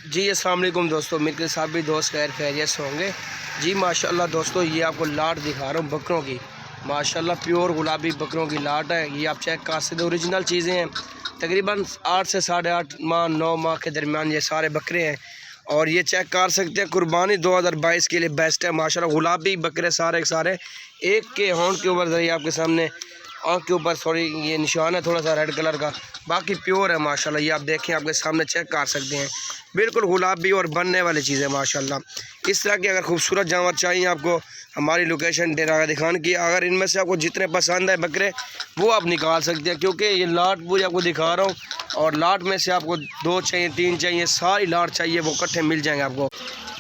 जी अस्सलाम वालेकुम दोस्तों, मेरे साथ भी दोस्त खैरियत से होंगे। जी माशाल्लाह दोस्तों, ये आपको लाट दिखा रहा हूँ बकरों की। माशाल्लाह प्योर गुलाबी बकरों की लाट है। ये आप चेक कर सकते हो, ओरिजिनल चीज़ें हैं। तकरीबन 8 से 8.5 माह 9 माह के दरमियान ये सारे बकरे हैं। और ये चेक कर सकते हैं, कुर्बानी 2022 के लिए बेस्ट है। माशाल्लाह गुलाबी बकरे सारे के सारे। एक के होंठ के ऊपर जरिए आपके सामने आँख के ऊपर सॉरी ये निशान है थोड़ा सा रेड कलर का, बाकी प्योर है माशाल्लाह। ये आप देखें, आपके सामने चेक कर सकते हैं, बिल्कुल गुलाबी और बनने वाली चीज़ है माशाल्लाह। इस तरह की अगर खूबसूरत जानवर चाहिए आपको, हमारी लोकेशन डेरा दिखान की। अगर इनमें से आपको जितने पसंद है बकरे वो आप निकाल सकते हैं, क्योंकि ये लाट पूरी आपको दिखा रहा हूँ। और लाट में से आपको 2 चाहिए 3 चाहिए, सारी लाट चाहिए, वो इकट्ठे मिल जाएंगे आपको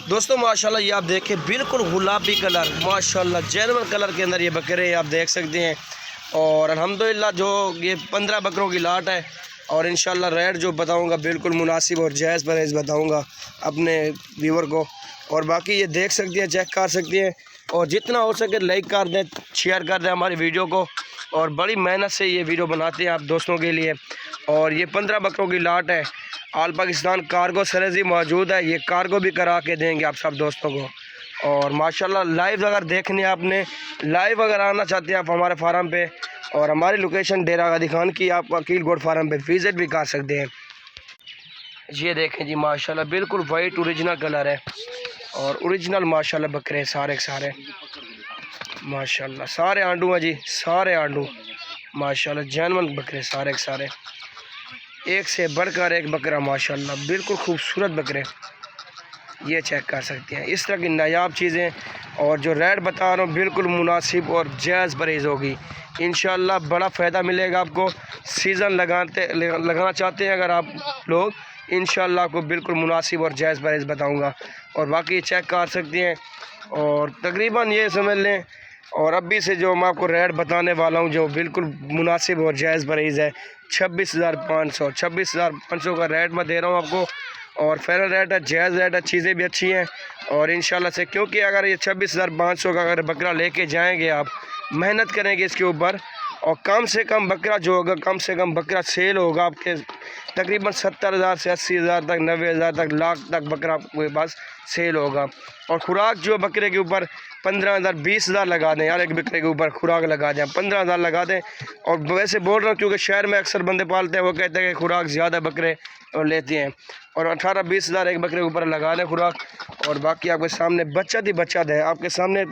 दोस्तों। माशाल्लाह ये आप देखें, बिल्कुल गुलाबी कलर माशाल्लाह जेनवन कलर के अंदर ये बकरे आप देख सकते हैं। और अल्हम्दुलिल्लाह जो ये 15 बकरों की लाट है। और इंशाल्लाह रेट जो बताऊंगा बिल्कुल मुनासिब और जायज़ प्राइस बताऊंगा अपने व्यूवर को। और बाकी ये देख सकती हैं, चेक कर सकती हैं। और जितना हो सके लाइक कर दें, शेयर कर दें हमारी वीडियो को। और बड़ी मेहनत से ये वीडियो बनाते हैं आप दोस्तों के लिए। और ये 15 बकरों की लाट है। आल पाकिस्तान कार्गो सर्विस मौजूद है, ये कार्गो भी करा के देंगे आप सब दोस्तों को। और माशाल्लाह लाइव अगर देखने आपने लाइव अगर आना चाहते हैं आप हमारे फार्म पे, और हमारी लोकेशन डेरा गादी खान की, आप अकील गोड फार्म पे विज़िट भी कर सकते हैं। ये देखें जी माशाल्लाह, बिल्कुल वाइट ओरिजिनल कलर है। और ओरिजिनल माशाल्लाह बकरे सारे के सारे माशाल्लाह, सारे आंडू हैं जी, सारे आंडू माशाल्लाह, जेनवन बकरे सारे के सारे, एक से बढ़कर एक बकरा माशाल्लाह, बिल्कुल खूबसूरत बकरे। ये चेक कर सकते हैं, इस तरह की नायाब चीज़ें। और जो रेट बता रहा हूँ बिल्कुल मुनासिब और जायज़ परहेज़ होगी। इंशाल्लाह बड़ा फ़ायदा मिलेगा आपको। सीज़न लगाना चाहते हैं अगर आप लोग, इंशाल्लाह आपको बिल्कुल मुनासिब और जायज़ परहेज़ बताऊँगा। और बाकी चेक कर सकते हैं। और तकरीबन ये समझ लें, और अभी से जो मैं आपको रेट बताने वाला हूँ जो बिल्कुल मुनासिब और जायज़ परहेज़ है, 26,500 का रेट मैं दे रहा हूँ आपको। और फेयर रेट है, जायज़ रेट है, चीज़ें भी अच्छी हैं। और इंशाल्लाह से, क्योंकि अगर ये 26,500 का अगर बकरा लेके जाएंगे आप, मेहनत करेंगे इसके ऊपर, और कम से कम बकरा जो होगा, कम से कम बकरा सेल होगा आपके तकरीबन 70,000 से 80,000 तक, 90,000 तक, लाख तक बकरा आपके पास सेल होगा। और खुराक जो बकरे के ऊपर 15,000 20,000 लगा दें यार, एक बकरे के ऊपर खुराक लगा दें, 15,000 लगा दें। और वैसे बोल रहा हूँ क्योंकि शहर में अक्सर बंदे पालते हैं, वो कहते हैं कि खुराक ज़्यादा बकरे और लेते हैं। और 18-20,000 एक बकरे के ऊपर लगा दें खुराक। और बाकी आपके सामने बच्चा ही बच्चा है आपके सामने।